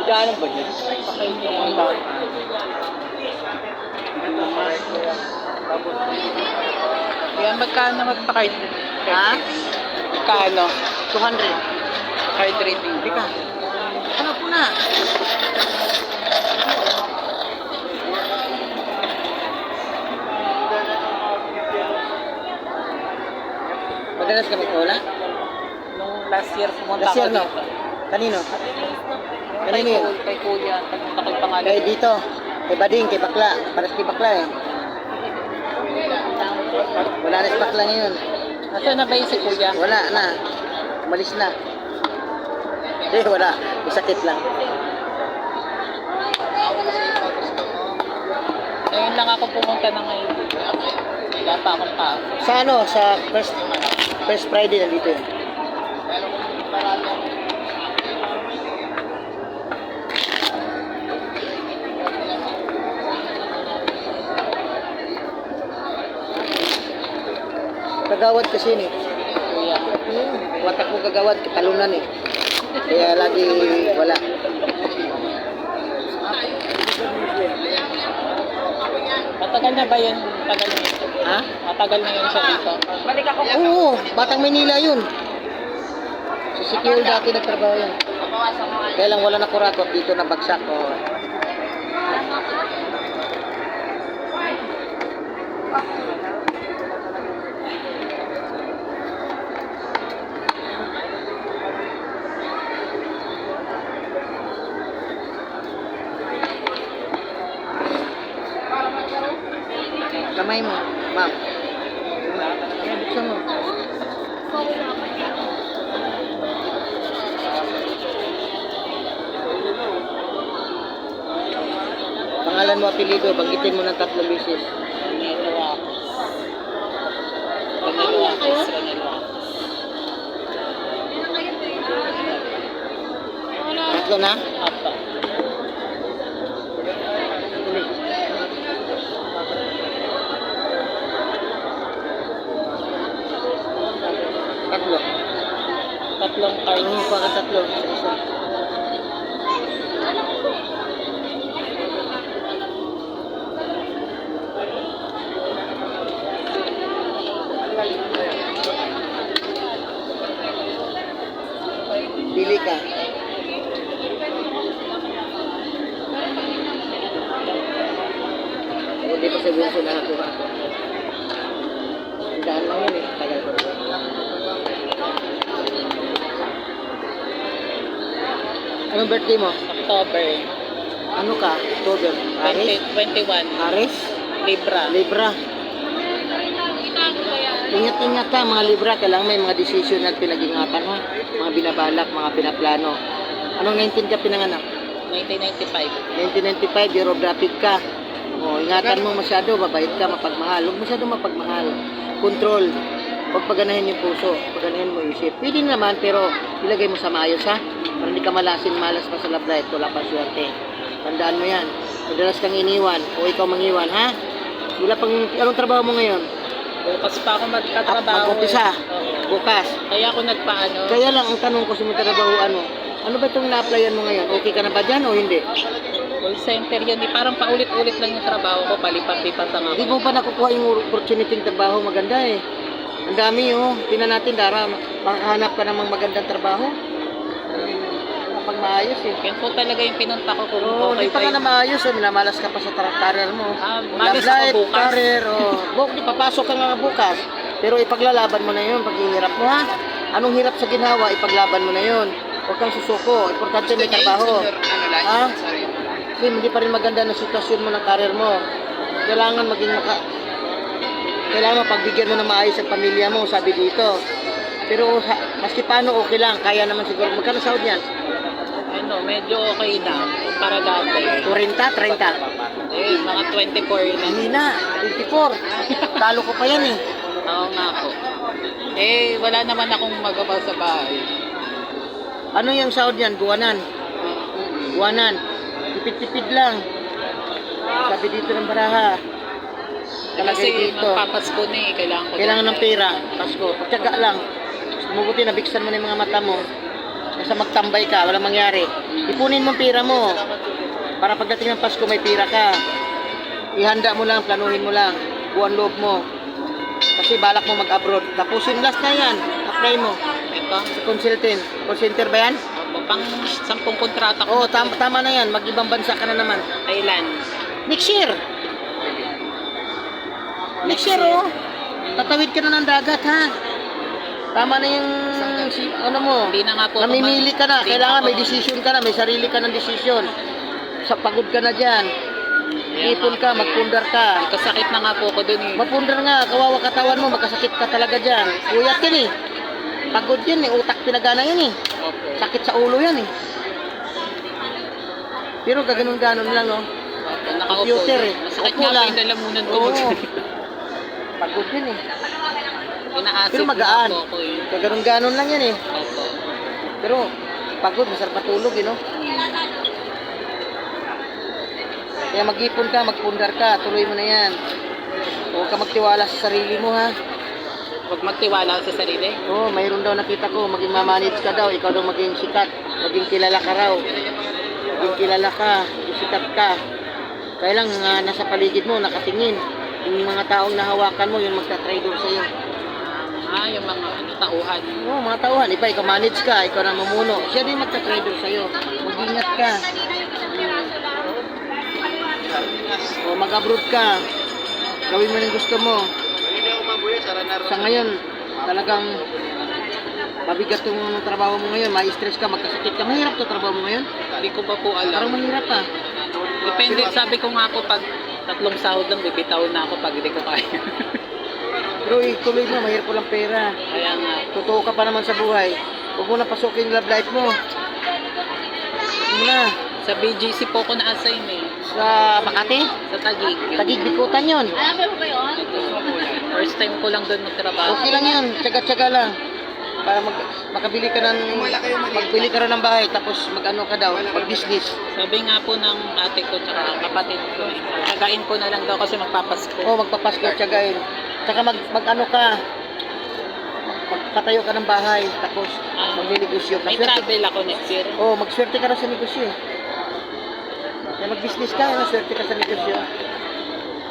Daanan ba yun? Yan, magkano magpa-card? Ha? Magkano? 200. Card rating. Hindi ka. Ano po na? Madalas ka magkawala? Nung last year pumunta Last year, ako no? dito. Kanino? Kay Kanino yun? Kay Kuya. Pumunta ko yung pangalan. Kaya dito. Kay Bading, kay Bakla. Paras kay Bakla eh. Wala na si Bakla ngayon. Nasaan na ba yung si Kuya? Wala na. Umalis na. Eh, wala. May sakit lang. Ngayon lang ako pumunta na ngayon. Wala pa akong tao. Sa ano? Sa first Friday nandito yun. Kagawad kasi yun eh. Kuya. Watak mo kagawad, talunan eh. Kaya lagi wala. Matagal na ba yun? Matagal na yun. Ha? Matagal na yun siya dito. Oo, Batang Maynila yun. Sa secure dati nagtrabaho yan. Kaya lang wala na kurakot dito na bagsak. Oh. Kamay mo, ma'am. Yan, buksan mo. Pangalan mo, apelido, banggitin mo ng 3 beses. Ranelo ako. Ranelo ako. Ranelo ako. 3 na? Apa. Tatlo. Tatlong card. Ano pa ka 3? Isa-isa. Pili ka. Hindi pa sa bunso na ako. Daan lang yun eh. Tagal ko. Anong birthday mo? October. Ano ka? October. Aris? 21. Aris? Libra. Libra. Ingat-ingat ka mga Libra. Kailangan may mga decision at pinag-ingatan ha. Mga binabalak, mga pinaplano. Anong 19 ka pinanganak? 1995. 1995, year of rapid ka. O, ingatan mo masyado, mabait ka, mapagmahal. Huwag masyado mapagmahal. Control. Huwag paganahin yung puso. Paganahin mo yung isip. Pwede naman, pero ilagay mo sa maayos ha. Para hindi ka malasin, malas pa sa love life. Wala pa swerte. Tandaan mo yan. Madalas kang iniwan o ikaw mangiwan, ha? Wala pang, anong trabaho mo ngayon? Bukas pa ako magkatrabaho. Mag-umpisa. Oo. Bukas. Kaya ako nagpaano. Kaya lang, ang tanong ko sa mga trabaho, ano ba itong na-applyan mo ngayon? Okay ka na ba dyan o hindi? Call center yun. Parang paulit-ulit lang yung trabaho ko. Palipat-lipat lang Hindi ako. mo pa nakukuha yung opportunity ng trabaho maganda eh. Ang dami oh. Tingnan natin, Dara, makahanap ka namang magandang trabaho. Kapag maayos eh. Yan po talaga yung pinunta ko kung Oo, okay di pa ba ka yun. na maayos eh. Minamalas ka pa sa career mo. Malas Love life, ako bukas. career, di papasok ka nga bukas. Pero ipaglalaban mo na yun pag ihirap mo ha. Anong hirap sa ginawa, ipaglaban mo na yun. Huwag kang susuko. Importante may trabaho. Ha? Kasi hindi pa rin maganda na sitwasyon mo ng career mo. Kailangan maging kailangan pagbigyan mo ng maayos ang pamilya mo, sabi dito. Pero maski paano okay lang, kaya naman siguro. Magkano sahod yan? Ano, medyo okay na. Para dati. 40, 30? Eh, mga 24 na. Hindi na, 24. Talo ko pa yan eh. Oo nga po. Eh, wala naman akong magawa sa bahay. Ano yung sahod yan? Buwanan? Buwanan. Tipid-tipid lang. Sabi dito ng baraha. Kasi dito. magpapasko na eh. Kailangan ko Kailangan ng pera. Pasko. Pagtyaga lang. Mabuti nabiksan mo na yung mga mata mo. Basta magtambay ka, walang mangyari. Ipunin mo ang pira mo. Para pagdating ng Pasko, may pira ka. Ihanda mo lang, planuhin mo lang. Buwan loob mo. Kasi balak mo mag-abroad. Tapusin last na yan. Apply mo. Ito. Sa consultant. Call center ba yan? Pang 10 kontrata ko. Oo, tama na yan. Mag-ibang bansa ka na naman. Thailand. Next year. Next year, oh. Tatawid ka na ng dagat, ha? Tama na yung, ano mo. Hindi na nga po. Namimili ka na. Hindi Kailangan na may ako- decision ka na. May sarili ka ng decision. Sa pagod ka na dyan. Ipon ka, magpundar ka. Kasakit na nga po ako dun eh. Mapundar nga, kawawa katawan mo, magkasakit ka talaga dyan. Uyat yan eh. Pagod yan eh, utak pinagana yan eh. Opo. Sakit sa ulo yan eh. Pero gaganon-ganon lang, no? Opo, nakaupo. Computer eh. Masakit Upo nga po lang. yung lalamunan ko. Oo. Pagod yan eh. Inaasip Pero magaan. po ako eh. Gaganon-ganon lang yan eh. Opo. Pero pagod, masarap matulog eh, no? Kaya mag-ipon ka, magpundar ka, tuloy mo na yan. Huwag ka magtiwala sa sarili mo, ha? Huwag magtiwala sa sarili. Oo, mayroon daw nakita ko, maging mamanage ka daw, ikaw daw maging sikat, maging kilala ka raw. Maging kilala ka, sikat ka. Kaya lang, nasa paligid mo, nakatingin. Yung mga taong nahawakan mo, yung magta-trader sa'yo. Yung mga tauhan. Oo, mga tauhan, iba, ikaw manage ka, ikaw na mamuno. Siya din magta-trader sa'yo. Mag-ingat ka. O, mag-abroad ka. Gawin mo yung gusto mo. Sa ngayon, talagang mabigat yung trabaho mo ngayon, ma-stress ka, magkasakit ka. Mahirap to trabaho mo ngayon? Hindi ko pa po Parang alam. mahirap pa. Depende, sabi ko nga po pag 3 sahod lang, bibitaw na ako pag hindi ko kaya. Pero ituloy mo, mahirap ko lang pera. Kaya nga, Totoo ka pa naman sa buhay. Huwag mo na pasukin yung love life mo. Huwag mo na. sa BGC po ko na-assign eh. Sa Makati, Sa Taguig. Tagig Bikutan yun. First time ko lang doon magtrabaho. Okay lang yun, tsaga-tsaga lang. Para makabili ka ng, magbili ka rin ng bahay, tapos mag-ano ka daw, mag-business. Sabi nga po ng ate ko tsaka kapatid ko, tsagain ko na lang daw kasi magpapasko. Oo, magpapasko, tsagain. Tsaka mag-ano ka, magpatayo ka ng bahay, tapos magninegosyo. May travel ako next year. Oo, magswerte ka rin sa negosyo eh. Kaya mag-business ka, maswerte ka sa negosyo.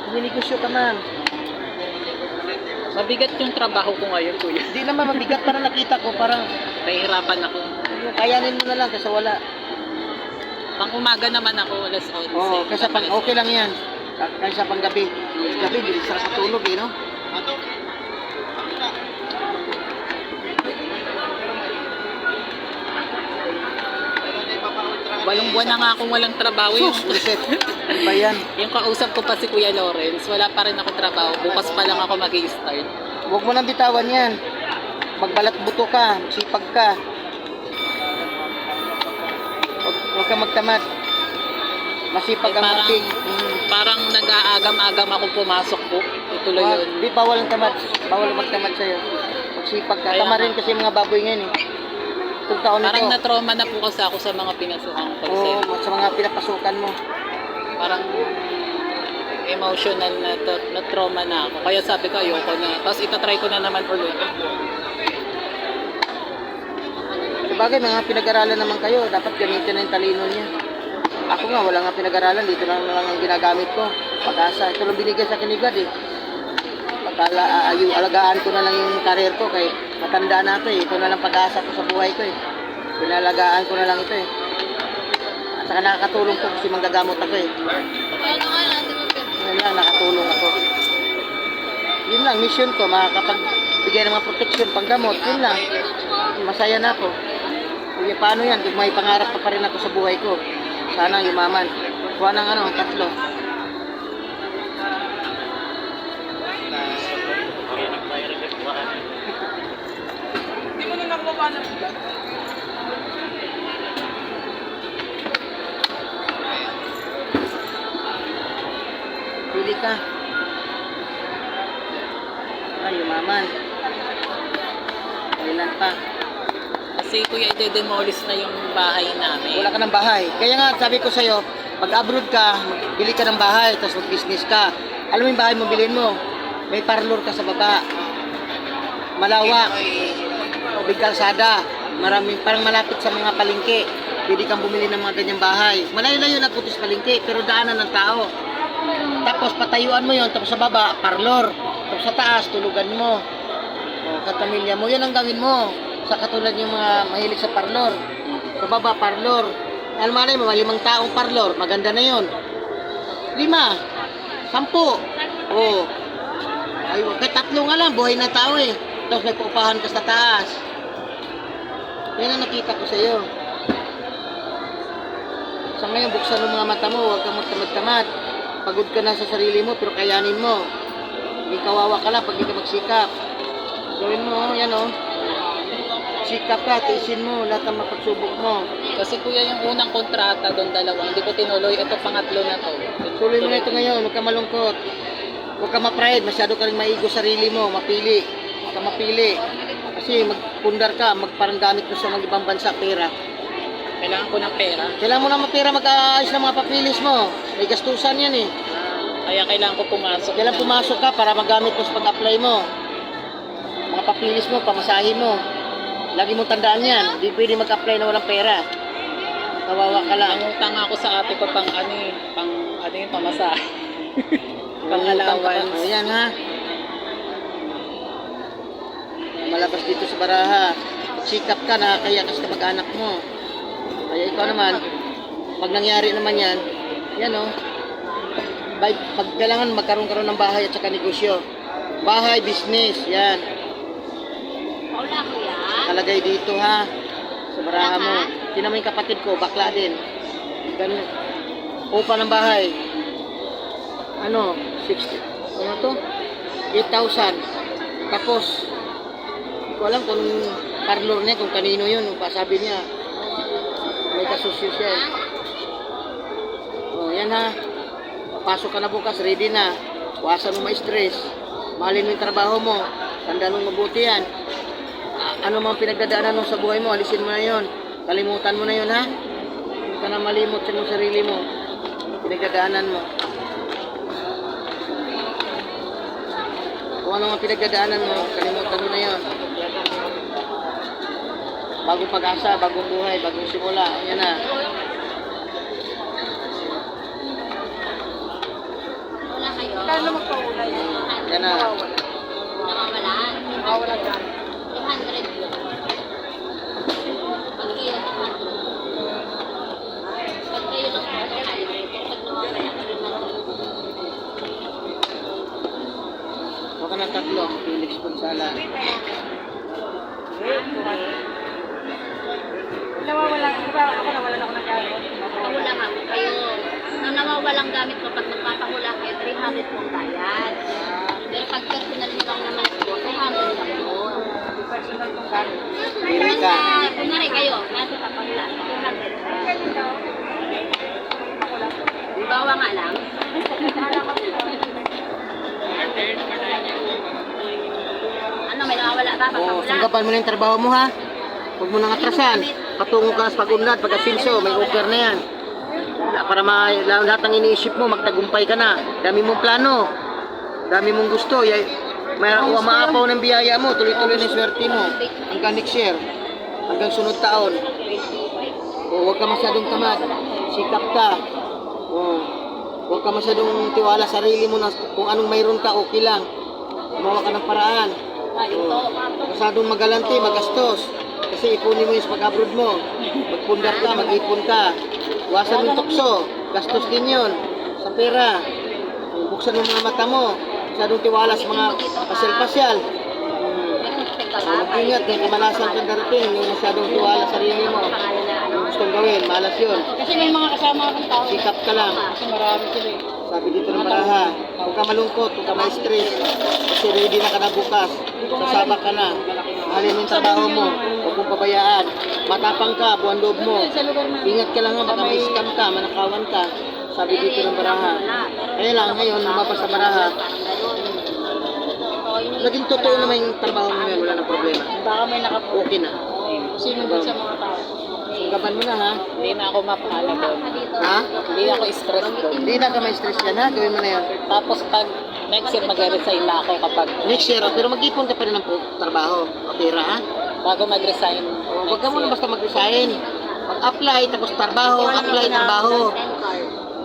Magninegosyo ka man. Mabigat yung trabaho ko ngayon, kuya. Hindi naman mabigat, parang nakita ko, parang Nahihirapan ako. kayanin mo na lang kasi wala. Pang umaga naman ako, alas 11. Oo, kasi pang okay lang yan. Kaysa pang gabi. Gabi, hindi sarap matulog eh, no? Walong buwan na nga akong walang trabaho yun. Sus, reset. Ano ba yan? Yung kausap ko pa si Kuya Lawrence, wala pa rin ako trabaho. Bukas pa lang ako mag-i-start. Huwag mo nang bitawan yan. Magbalat buto ka, sipag ka. Huwag ka magtamad. Masipag ang parang, ating. parang nag-aagam-agam ako pumasok po. Ituloy yun. Di, bawal ang tamad. Bawal magtamad sa'yo. Magsipag ka. Kaya Tama nga. rin kasi yung mga baboy ngayon eh. Itong taon Parang nito. na-trauma na po kasi ako sa mga pinasukan ko. Oo, sa mga pinapasukan mo. Parang emotional na trauma na ako. Kaya sabi ko ayoko na. Tapos itatry ko na naman ulit. Sabagay, mga pinag-aralan naman kayo. Dapat gamitin na yung talino niya. Ako nga, wala nga pinag-aralan. Dito lang ang ginagamit ko. Pag-asa. Ito lang binigay sa kinigad eh. Alagaan ko na lang yung career ko. Kaya matanda na ito eh. Ito na lang pag-asa ko sa buhay ko eh. Pinalagaan ko na lang ito eh. At saka nakakatulong ko kasi manggagamot ako eh. Yun lang, nakatulong ako. Yun lang, mission ko. Makakapagbigay ng mga protection, panggamot. Yun lang. Masaya na ako. Kaya paano yan? Kung may pangarap pa rin ako sa buhay ko. Sana yumaman. Kuha ng 3. Hindi mo na nakuha ng vlog? Pili ka. Ay, yumaman. Kailan pa? Kasi kuya, i-demolish na yung bahay namin. Wala ka ng bahay. Kaya nga, sabi ko sa'yo, pag-abroad ka, bili ka ng bahay, tapos mag-business ka. Alam mo yung bahay mo, bilhin mo. May parlor ka sa baba. Malawak. Tubig kalsada. Maraming, parang malapit sa mga palengke. Pwede kang bumili ng mga ganyang bahay. Malayo-layo na putis palengke, pero daanan ng tao. Tapos patayuan mo yon, tapos sa baba, parlor. Tapos sa taas, tulugan mo. O, katamilya mo, yun ang gawin mo. Sa katulad yung mga mahilig sa parlor. Sa baba, parlor. Alam mo, mga 5 taong parlor, maganda na yon. 5, 10. O, ay, kahit 3 nga lang, buhay na tao eh. Tapos may paupahan ka sa taas. Yan ang nakita ko sa iyo. Sa ngayon, buksan mo mga mata mo, huwag kang magtamad-tamad. Pagod ka na sa sarili mo, pero kayanin mo. Hindi kawawa ka lang pag hindi ka magsikap. Gawin mo, yan o. Sikap ka, tiisin mo, lahat ng mapagsubok mo. Kasi kuya, yung unang kontrata doon, 2, hindi ko tinuloy. Ito, pangatlo na to. Tuloy mo na ito ngayon, huwag ka malungkot. Huwag ka ma-pride, masyado ka rin maigo sarili mo, mapili. Huwag ka mapili. Kasi magpundar ka, magparang gamit mo sa mga ibang bansa, pera. Kailangan ko ng pera. Kailangan mo na mapera mag-aayos ng mga papilis mo. May gastusan yan eh. Kaya kailangan ko pumasok. Kailangan pumasok ka para magamit mo sa pag-apply mo. Mga papilis mo, pamasahin mo. Lagi mong tandaan yan. Hindi pwede mag-apply na walang pera. Kawawa ka lang. Ang utang ako sa ate ko pang yung pamasahe. Pang allowance. Ayan ha. Malabas dito sa baraha. Sikap ka na kaya kasi kamag-anak mo. Kaya ikaw naman, pag nangyari naman yan, yan o. Pag kailangan magkaroon ng bahay at saka negosyo. Bahay, business, yan. Kalagay dito ha. Sa baraha mo. Tingnan mo yung kapatid ko, bakla din. Ganun. Upa ng bahay. Ano? 60. Ano to? 8,000. Tapos, hindi ko alam kung parlor niya, kung kanino yun. Sabi niya, may kasusyo siya eh. O, yan ha. Papasok ka na bukas, ready na. Huwasan mo ma-stress. Mahalin mo yung trabaho mo. Tandaan mo mabuti yan. Ano mang pinagdadaanan mo sa buhay mo, alisin mo na yun. Kalimutan mo na yun ha. Hindi ka na malimot sa mong sarili mo. Pinagdadaanan mo. Kung ano mang pinagdadaanan mo, kalimutan mo na yun. Bagong pag-asa, bagong buhay, bagong simula. Yan na. Wala kayo. Kano magpaulay? Yan na. Nakawala. Wala ka. 300 yun. Pag kayo 200. Pag kayo lang po, 100. Pag nawawala, 300. Huwag ka ng 3. Felix Gonzala. Nawawala. Diba ako nawalan ako ng gamit? Pahula ka po kayo. Nang nawawalang gamit mo, pag magpapahula kayo, 300 pong bayad. Pero pag personal nyo lang naman po, 200 lang po. Personal kong gamit. Pili ka. Kunwari kayo, nasa papahula, 200 pa. Bawa nga lang. Ano, may nawawala ba? O, Papahula? sanggapan mo na yung trabaho mo ha. Huwag mo nang atrasan. Patungo ka sa pag-unlad, pag-asinso, may offer na yan. Para lahat ng iniisip mo, magtagumpay ka na. Dami mong plano. Dami mong gusto. Maapaw ng biyaya mo, tuloy-tuloy na swerte mo. Hanggang next year. Hanggang sunod taon. O, huwag ka masyadong tamad. Sikap ka. O, huwag ka masyadong tiwala sa sarili mo na kung anong mayroon ka, okay lang. Gumawa ka ng paraan. Masyadong magalante, magastos. Kasi ipunin mo yung pag-abroad mo. Magpundar ka, mag-ipon ka. Iwasan mo yung tukso. Gastos din yun. Sa pera. Buksan mo mga mata mo. Masyadong tiwala sa mga pasyal-pasyal. Mag-ingat, may kamalasan kang darating. Hindi masyadong tiwala sa sarili mo. Yung gustong gawin, malas yun. Kasi may mga kasama akong tao. Sikap ka lang. Kasi marami sila eh. Sabi dito ng baraha, huwag ka malungkot, huwag ka ma-stress. Kasi ready na ka na bukas. Sasabak ka na. Mahalin mo yung trabaho mo. Huwag mong pabayaan. Matapang ka, buwan loob mo. Ingat ka lang nga, baka may scam ka, manakawan ka. Sabi dito ng baraha. Kaya lang, ngayon, lumabas sa baraha. Naging totoo naman yung trabaho mo ngayon, wala nang problema. Baka may Okay na. Sino doon sa mga tao? Sunggaban mo na ha. Hindi na ako mapala doon. Ha? Hindi ako stress doon. Hindi na ka may stress yan ha, gawin mo na yan. Tapos pag next year mag-resign na ako kapag Next year, pero mag-ipon ka pa rin ng trabaho. O pera ha. Bago mag-resign. Huwag ka muna basta mag-resign. Mag-apply, tapos trabaho, apply, trabaho.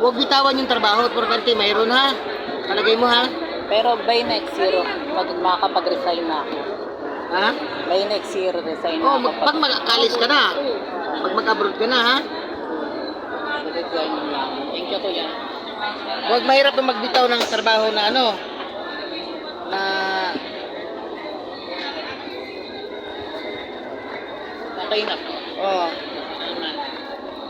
Huwag bitawan yung trabaho, importante mayroon ha. Palagay mo ha. Pero by next year, makakapag-resign na ako. Ha? By next year, resign Oh, na ako. pag mag-akalis ka na. Pag mag-abroad ka na ha. Resign na ako. Thank you, kuya. Huwag mahirap na magbitaw ng trabaho na ano. Na Okay na po. oh,